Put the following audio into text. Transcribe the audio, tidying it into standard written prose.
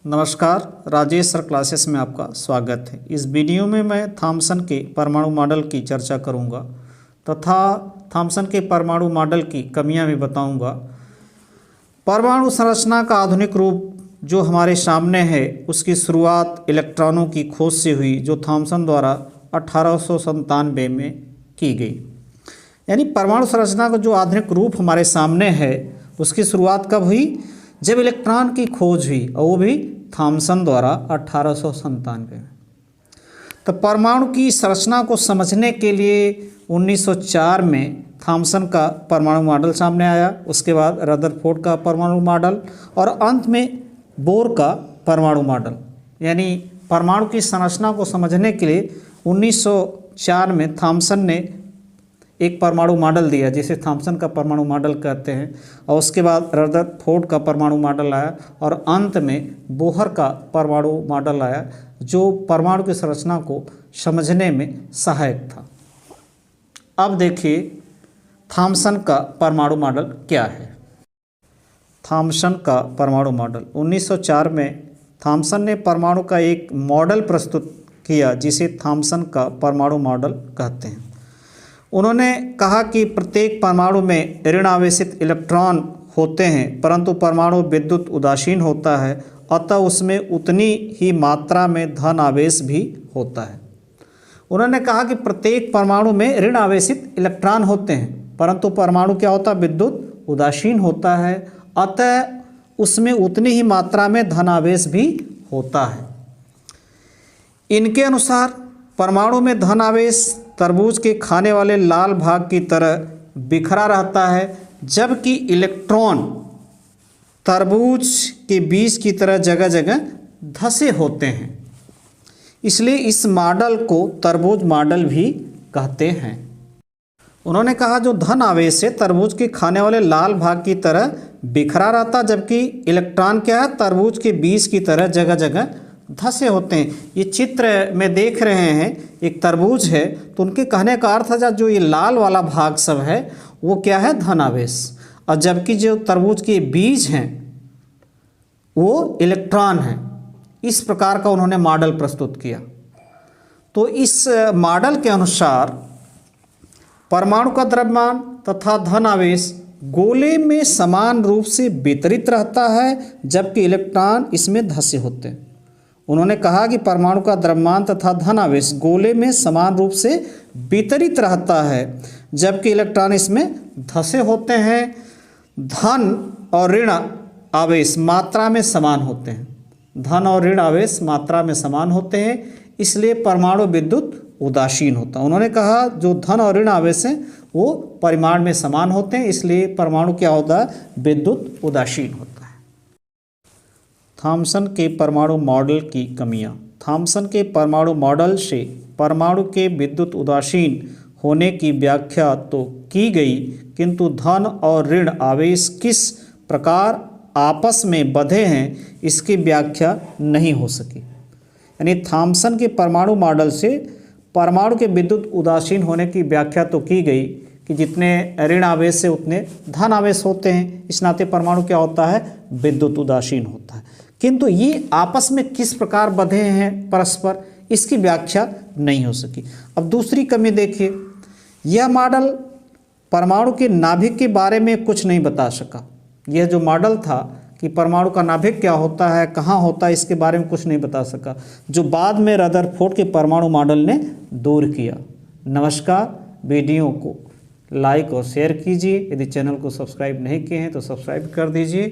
नमस्कार, Rajesh sir classes में आपका स्वागत है। इस वीडियो में मैं थॉमसन के परमाणु मॉडल की चर्चा करूंगा तथा थॉमसन के परमाणु मॉडल की कमियां भी बताऊंगा। परमाणु संरचना का आधुनिक रूप जो हमारे सामने है उसकी शुरुआत इलेक्ट्रॉनों की खोज से हुई, जो थॉमसन द्वारा 1897 में की गई। यानी परमाणु संरचना का जो आधुनिक रूप हमारे सामने है उसकी शुरुआत कब हुई? जब इलेक्ट्रॉन की खोज हुई, और वो भी थॉमसन द्वारा 1897 में। तो परमाणु की संरचना को समझने के लिए 1904 में थॉमसन का परमाणु मॉडल सामने आया, उसके बाद रदरफोर्ड का परमाणु मॉडल और अंत में बोर का परमाणु मॉडल। यानी परमाणु की संरचना को समझने के लिए 1904 में थॉमसन ने एक परमाणु मॉडल दिया जिसे थॉमसन का परमाणु मॉडल कहते हैं, और उसके बाद रदरफोर्ड का परमाणु मॉडल आया और अंत में बोहर का परमाणु मॉडल आया जो परमाणु की संरचना को समझने में सहायक था। अब देखिए थॉमसन का परमाणु मॉडल क्या है। थॉमसन का परमाणु मॉडल 1904 में थॉमसन ने परमाणु का एक मॉडल प्रस्तुत किया जिसे थॉमसन का परमाणु मॉडल कहते हैं। उन्होंने कहा कि प्रत्येक परमाणु में ऋण आवेशित इलेक्ट्रॉन होते हैं, परंतु परमाणु विद्युत उदासीन होता है, अतः उसमें उतनी ही मात्रा में धन आवेश भी होता है। उन्होंने कहा कि प्रत्येक परमाणु में ऋण आवेशित इलेक्ट्रॉन होते हैं, परंतु परमाणु क्या होता है? विद्युत उदासीन होता है, अतः उसमें उतनी ही मात्रा में धन आवेश भी होता है। इनके अनुसार परमाणु में धन आवेश तरबूज के खाने वाले लाल भाग की तरह बिखरा रहता है, जबकि इलेक्ट्रॉन तरबूज के बीज की तरह जगह जगह धसे होते हैं। इसलिए इस मॉडल को तरबूज मॉडल भी कहते हैं। उन्होंने कहा जो धन आवेश है तरबूज के खाने वाले लाल भाग की तरह बिखरा रहता, जबकि इलेक्ट्रॉन क्या है? तरबूज के बीज की तरह जगह जगह धसे होते हैं। ये चित्र में देख रहे हैं एक तरबूज है, तो उनके कहने का अर्थ है जो ये लाल वाला भाग सब है वो क्या है? धन आवेश, और जबकि जो तरबूज के बीज हैं वो इलेक्ट्रॉन हैं। इस प्रकार का उन्होंने मॉडल प्रस्तुत किया। तो इस मॉडल के अनुसार परमाणु का द्रव्यमान तथा धन आवेश गोले में समान रूप से वितरित रहता है, जबकि इलेक्ट्रॉन इसमें धसे होते हैं। उन्होंने कहा कि परमाणु का द्रव्यमान तथा धन आवेश गोले में समान रूप से वितरित रहता है, जबकि इलेक्ट्रॉन इसमें धसे होते हैं। धन और ऋण आवेश मात्रा में समान होते हैं। धन और ऋण आवेश मात्रा में समान होते हैं, इसलिए परमाणु विद्युत उदासीन होता है। उन्होंने कहा जो धन और ऋण आवेश हैं वो परिमाण में समान होते हैं, इसलिए परमाणु क्या होता है? विद्युत उदासीन होता है। थॉमसन के परमाणु मॉडल की कमियां। थॉमसन के परमाणु मॉडल से परमाणु के विद्युत उदासीन होने की व्याख्या तो की गई, किंतु धन और ऋण आवेश किस प्रकार आपस में बंधे हैं इसकी व्याख्या नहीं हो सकी। यानी थॉमसन के परमाणु मॉडल से परमाणु के विद्युत उदासीन होने की व्याख्या तो की गई कि जितने ऋण आवेश से उतने धन आवेश होते हैं, इस नाते परमाणु क्या होता है? विद्युत उदासीन होता है, किंतु ये आपस में किस प्रकार बंधे हैं परस्पर, इसकी व्याख्या नहीं हो सकी। अब दूसरी कमी देखिए, यह मॉडल परमाणु के नाभिक के बारे में कुछ नहीं बता सका। यह जो मॉडल था कि परमाणु का नाभिक क्या होता है, कहाँ होता है, इसके बारे में कुछ नहीं बता सका, जो बाद में रदरफोर्ड के परमाणु मॉडल ने दूर किया। नमस्कार, वीडियो को लाइक और शेयर कीजिए। यदि चैनल को सब्सक्राइब नहीं किए हैं तो सब्सक्राइब कर दीजिए।